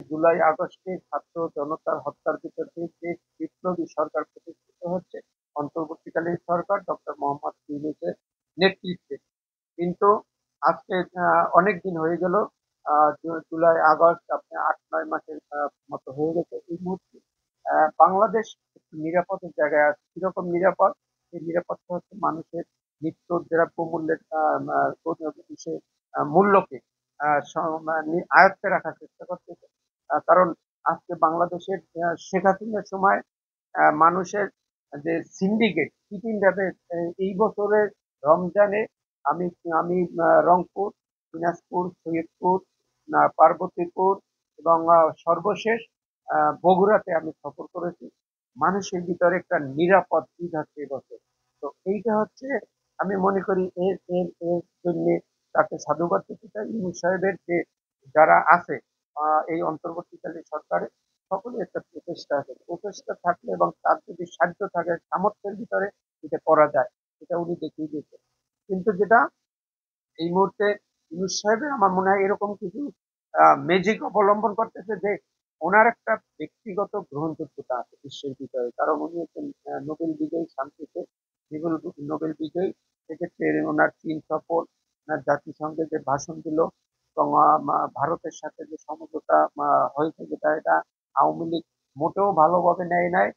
জুলাই আগস্টে ছাত্র জনতার হত্যার ভিতর দিয়ে যে বিপ্লবী সরকার প্রতিষ্ঠিত হচ্ছে, অন্তর্বর্তীকালীন সরকার ডক্টর মোহাম্মদ ইউনূসের নেতৃত্বে। কিন্তু আজকে অনেক দিন হয়ে গেল, জুলাই আগস্ট আপনি 8-9 মাসের মতো হয়ে গেছে। এই মুহূর্তে বাংলাদেশ একটু নিরাপদের জায়গায় আছে। কিরকম নিরাপদ? এই নিরাপদটা হচ্ছে মানুষের নিত্য দ্রব্য মূল্যের মূল্যকে আয়ত্তে রাখার চেষ্টা করতেছে। কারণ আজকে বাংলাদেশের শেখ হাসিনার সময় মানুষের যে সিন্ডিকেট চিটিংবাজের, এই বছরের রমজানে আমি আমি রংপুর, দিনাজপুর, সৈয়দপুর, পার্বতীপুর এবং সর্বশেষ বগুড়াতে আমি সফর করেছি। মানুষের ভিতরে একটা নিরাপদ ঈদ হচ্ছে এবছর। তো এইটা হচ্ছে, আমি মনে করি এর এর এর জন্য তাকে সাধুবাদ দিতে চাই। ইউনূস সাহেবের যে যারা আছে এই অন্তর্বর্তীকালীন সরকারে, সকলেই একটা প্রচেষ্টা আছে। প্রচেষ্টা থাকলে এবং তার যদি সাধ্য থাকে, সামর্থ্যের ভিতরে এটা করা যায়, এটা উনি দেখিয়ে দিয়েছেন। কিন্তু যেটা এই মুহূর্তে ইউনূস সাহেবের আমার মনে হয় এরকম কিছু ম্যাজিক অবলম্বন করতেছে যে ওনার একটা ব্যক্তিগত গ্রহণযোগ্যতা আছে বিশ্বের ভিতরে। কারণ উনি হচ্ছেন নোবেল বিজয়ী শান্তিতে, নোবেল বিজয়ী। সেক্ষেত্রে ওনার চীন সফর, ওনার জাতিসংঘে যে ভাষণ দিল এবং ভারতের সাথে যে সমঝোতা হয়েছে, যেটা এটা আওয়ামী লীগ মোটেও ভালোভাবে নেয় নাই।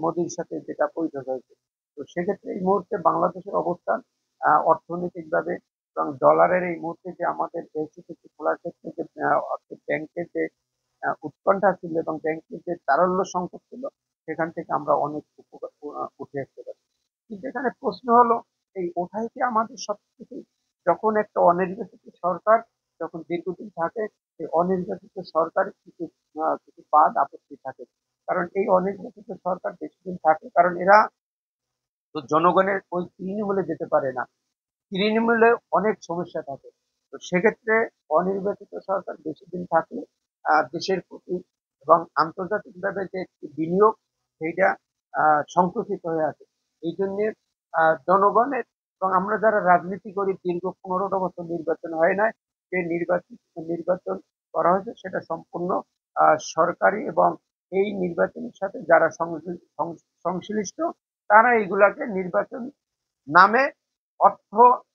মোদির সাথে যেটা বৈঠক হয়েছে, তো সেক্ষেত্রে এই মুহূর্তে বাংলাদেশের অবস্থান অর্থনৈতিকভাবে এবং ডলারের এই মুহূর্তে যে আমাদের এলসিসি খোলার ক্ষেত্রে যে ব্যাংকের যে উৎকণ্ঠা ছিল এবং ব্যাংকের যে তারল্য সংকট ছিল, সেখান থেকে আমরা অনেক উঠে আসতে পারি। কিন্তু এখানে প্রশ্ন হলো, এই ওঠাই কি আমাদের সবকিছু? যখন একটা অনির্বাচিত সরকার যখন দীর্ঘদিন থাকে, এই অনির্বাচিত সরকারের কিছু কিছু বাদ আপত্তি থাকে। কারণ এই অনির্বাচিত সরকার বেশি দিন থাকে, কারণ এরা তো জনগণের ওই তৃণমূলে যেতে পারে না। তৃণমূলে অনেক সমস্যা থাকে। তো সেক্ষেত্রে অনির্বাচিত সরকার বেশি দিন থাকলে দেশের প্রতি এবং আন্তর্জাতিকভাবে যে একটি বিনিয়োগ, সেইটা সংকুচিত হয়ে আছে। এই জন্যে জনগণের এবং আমরা যারা রাজনীতি করি, দীর্ঘ 15টা বছর নির্বাচন হয় নাই। যে নির্বাচন করা হয়েছে সেটা সম্পূর্ণ সরকারি, এবং এই নির্বাচনের সাথে যারা সংশ্লিষ্ট, তারা এইগুলাকে নির্বাচন নামে অর্থ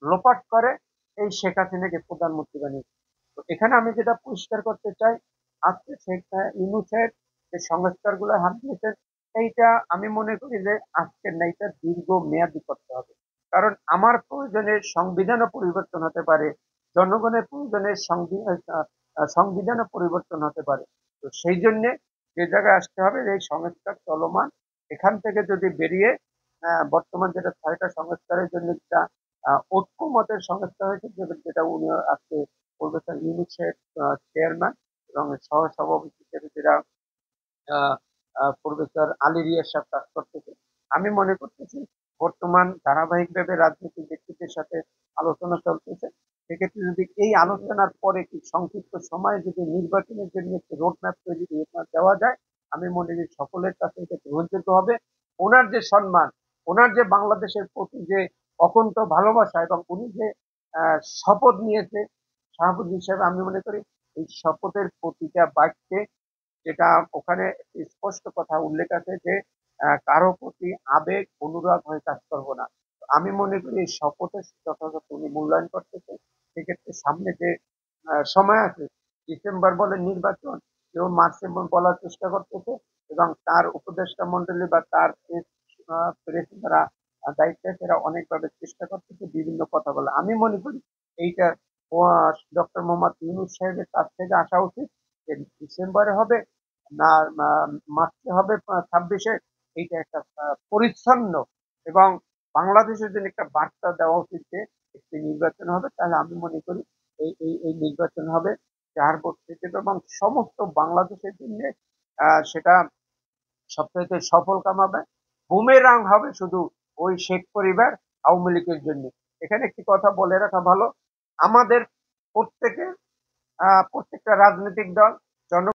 লোপাট করে এই শেখ হাসিনাকে প্রধানমন্ত্রী বানিয়েছে। তো এখানে আমি যেটা পরিষ্কার করতে চাই, আজকে শেখ ইউনূসের যে সংস্কার গুলো হাত দিয়েছেন, এইটা আমি মনে করি যে আজকের না, এটা দীর্ঘ মেয়াদি করতে হবে। কারণ আমার প্রয়োজনে সংবিধানও পরিবর্তন হতে পারে, জনগণের প্রয়োজনে সংবিধানও পরিবর্তন হতে পারে। তো সেই জন্য যে জায়গায় আসতে হবে, এই সংস্কার চলমান। এখান থেকে যদি বেরিয়ে বর্তমান যেটা 6টা সংস্কারের জন্য একটা ঐক্যমতের সংস্কার হয়েছে, যেটা উনি আজকে প্রফেসর ইউনূসের চেয়ারম্যান এবং সহসভাপতি হিসেবে যেটা প্রফেসর আলী রিয়ার সাহেব কাজ করতেছে। আমি মনে করতেছি বর্তমান ধারাবাহিকভাবে রাজনৈতিক ব্যক্তিদের সাথে আলোচনা চলতেছে। সেক্ষেত্রে যদি এই আলোচনার পরে কি সংক্ষিপ্ত সময়ে যদি নির্বাচনের জন্য একটি রোডম্যাপ তৈরি দেওয়া যায়, আমি মনে করি সকলের কাছে এটা গ্রহণযোগ্য হবে। ওনার যে সম্মান, ওনার যে বাংলাদেশের প্রতি যে অকুণ্ঠ ভালোবাসা, এবং উনি যে শপথ নিয়েছে সভাপতি হিসেবে, আমি মনে করি এই শপথের প্রতিটা বাক্যে যেটা ওখানে স্পষ্ট কথা উল্লেখ আছে যে কারো প্রতি আবেগ অনুরাগ হয়ে কাজ করব না। তো আমি মনে করি এই শপথের যথাযথ উনি মূল্যায়ন করতেছে। সেক্ষেত্রে সামনে যে সময় আছে, ডিসেম্বর বলে নির্বাচন, কেউ মার্চে বলার চেষ্টা করতেছে, এবং তার উপদেষ্টা মন্ডলী বা তার প্রেস যারা দায়িত্বে আছে, এরা অনেকভাবে চেষ্টা করতেছে বিভিন্ন কথা বলে। আমি মনে করি এইটা ডক্টর মোহাম্মদ ইউনূস সাহেবের কাছ থেকে আসা উচিত যে ডিসেম্বরে হবে না মার্চে হবে 26-এ, এইটা একটা পরিচ্ছন্ন এবং বাংলাদেশের জন্য একটা বার্তা দেওয়া উচিত যে একটি নির্বাচন হবে। তাহলে আমি মনে করি এই নির্বাচন হবে 4 ভোট জিতবে এবং সমস্ত বাংলাদেশের জন্য সেটা সবচাইতে সফল কামাবে। বুমেরাং হবে শুধু ওই শেখ পরিবার আওয়ামী লীগের জন্য। এখানে একটি কথা বলে রাখা ভালো, আমাদের প্রত্যেকের প্রত্যেকটা রাজনৈতিক দল জন